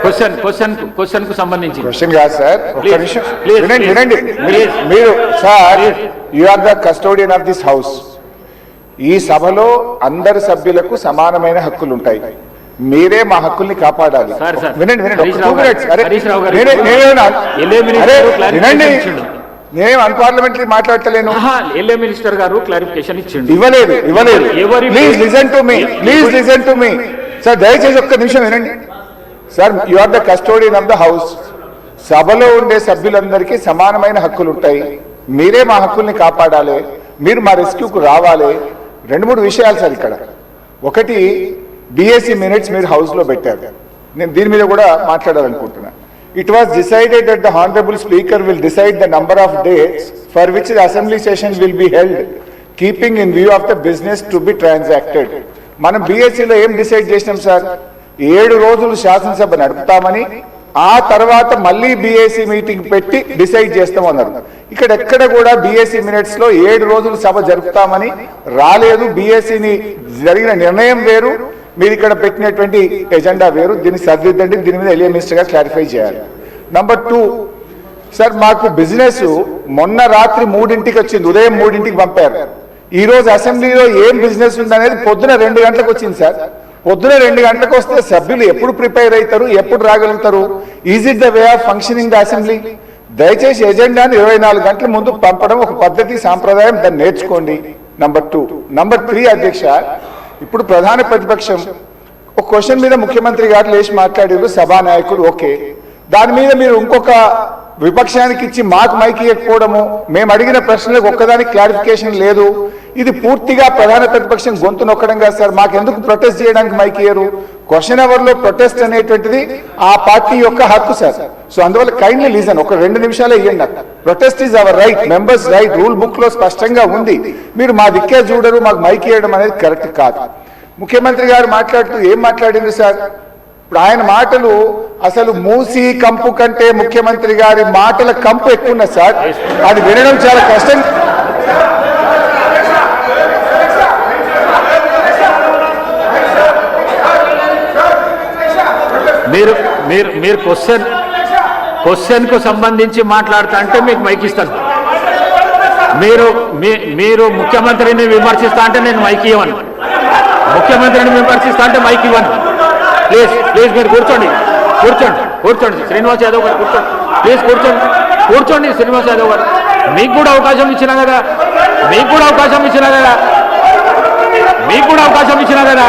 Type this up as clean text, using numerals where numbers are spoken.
Question కు సంబంధించి question కాదు సార్, ఒక్క నిమిషం వినండి. మీరు sir, you are the custodian of this house. ఈ సభలో అందరి సభ్యులకు సమానమైన హక్కులు ఉంటాయి. మీరే మా హక్కుల్ని కాపాడాలి. వినండి. నేనేం అన్పార్లమెంటరీ మాట్లాడతలేను. మినిస్టర్ గారు క్లారిఫికేషన్ ఇచ్చిండు. ఇవ్వలేదు. Please listen to me sir, దయచేసి ఒక్క నిమిషం వినండి sir. You are the custodian of the house. సభలో ఉండే సభ్యులందరికీ సమానమైన హక్కులు ఉంటాయి. మీరే మా హక్కుల్ని కాపాడాలి. మీరు మా రెస్క్యూకు రావాలి. 2-3 విషయాలు సార్ ఇక్కడ. ఒకటి, BSc మినిట్స్ మీరు హౌస్ లో పెట్టారు. నేను దీని మీద కూడా మాట్లాడాలనుకుంటున్నా. It was decided that the Honorable Speaker will decide the number of days for which the assembly session will be held, keeping in view of the business to be transacted. మనం BScలో ఏం decide చేసినాం sir? 7 రోజులు శాసనసభ నడుపుతామని, ఆ తర్వాత మళ్ళీ BSc meeting పెట్టి decide చేస్తామన్నారు. ఇక్కడ ఎక్కడ కూడా BSc మినిట్స్ లో 7 రోజులు సభ జరుపుతామని రాలేదు. BScని జరిగిన నిర్ణయం వేరు, మీరు ఇక్కడ పెట్టినటువంటి ఎజెండా వేరు. దీన్ని సరిదిద్దండి. దీని మీద ఎలియా మినిస్టర్ గారు క్లారిఫై చేయాలి. నంబర్ 2 సార్, మాకు బిజినెస్ మొన్న రాత్రి 3ంటికి వచ్చింది, ఉదయం 3ంటికి పంపారు. ఈ రోజు అసెంబ్లీలో ఏం బిజినెస్ ఉందనేది పొద్దున 2 గంటలకు వచ్చింది సార్. పొద్దున 2 గంటలకు వస్తే సభ్యులు ఎప్పుడు ప్రిపేర్ అవుతారు, ఎప్పుడు రాగలుగుతారు? Is it the way of functioning the assembly? దయచేసి ఎజెండాను 24 గంటల ముందు పంపడం ఒక పద్ధతి, సాంప్రదాయం. దాన్ని నేర్చుకోండి. నంబర్ 2. నంబర్ 3 అధ్యక్ష, ఇప్పుడు ప్రధాన ప్రతిపక్షం ఒక క్వశ్చన్ మీద ముఖ్యమంత్రి గారు లేచి మాట్లాడారు, సభానాయకుడు ఓకే. దాని మీద మీరు ఇంకొక విపక్షానికి ఇచ్చి మాకు మైక్ ఇవ్వకపోవడము, మేము అడిగిన ప్రశ్నలకు ఒక్కదానికి క్లారిఫికేషన్ లేదు. ఇది పూర్తిగా ప్రధాన ప్రతిపక్షం గొంతు నొక్కడం కాదు సార్. మాకెందుకు ప్రొటెస్ట్ చేయడానికి మైక్ ఇయ్యరు? క్వశ్చన్ అవర్ లో ప్రొటెస్ట్ అనేటువంటిది ఆ పార్టీ యొక్క హక్కు సార్. సో అందువల్ల కైండ్లీ లిజన్, ఒక 2 నిమిషాలే ఇవ్వండి. Protest is our right, members right, rule book లో స్పష్టంగా ఉంది. మీరు మా దిక్కే చూడరు, మాకు మైక్ ఇవ్వడం అనేది కరెక్ట్ కాదు. ముఖ్యమంత్రి గారు మాట్లాడుతూ ఏం మాట్లాడింది సార్? ఇప్పుడు ఆయన మాటలు అసలు మూసి కంపు కంటే ముఖ్యమంత్రి గారి మాటల కంపు ఎక్కువ ఉన్నది సార్. అది వినడం చాలా కష్టం. మీరు క్వశ్చన్ కు సంబంధించి మాట్లాడుతా అంటే మీకు మైక్ ఇస్తాను. మీరు ముఖ్యమంత్రిని విమర్శిస్తా అంటే నేను మైక్ ఇవ్వను. ముఖ్యమంత్రిని విమర్శిస్తా అంటే మైక్ ఇవ్వను. ప్లీజ్ మీరు కూర్చోండి. శ్రీనివాస్ యాదవ్ గారు కూర్చోండి. ప్లీజ్ కూర్చోండి శ్రీనివాస్ యాదవ్ గారు. మీకు కూడా అవకాశం ఇచ్చినా కదా.